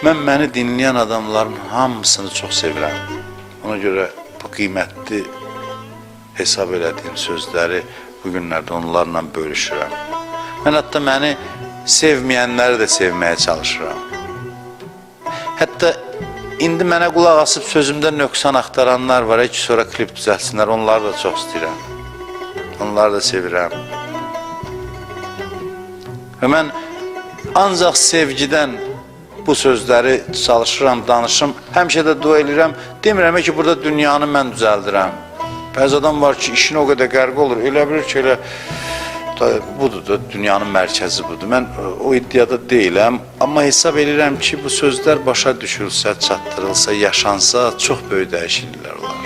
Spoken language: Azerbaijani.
Mən məni dinləyən adamların hamısını çox sevirəm. Ona görə bu qiymətli hesab elədiyim sözləri bu günlərdə onlarla bölüşürəm. Mən hətta məni sevməyənləri də sevməyə çalışıram. Hətta indi mənə qulaq asıb sözümdə nöqsan axtaranlar var, ki sonra klip düzəltsinlər, onları da çox istəyirəm. Onları da sevirəm. Və mən ancaq sevgidən bu sözləri çalışıram, danışım. Həmişə də dua edirəm. Demirəm ki, burada dünyanı mən düzəldirəm. Bəzi adam var ki, işin o qədər qərq olur. Elə bilir ki, elə budur da, dünyanın mərkəzi budur. Mən o iddiada deyiləm. Amma hesab edirəm ki, bu sözlər başa düşülsə, çatdırılsa, yaşansa çox böyük dəyişikliklər olar.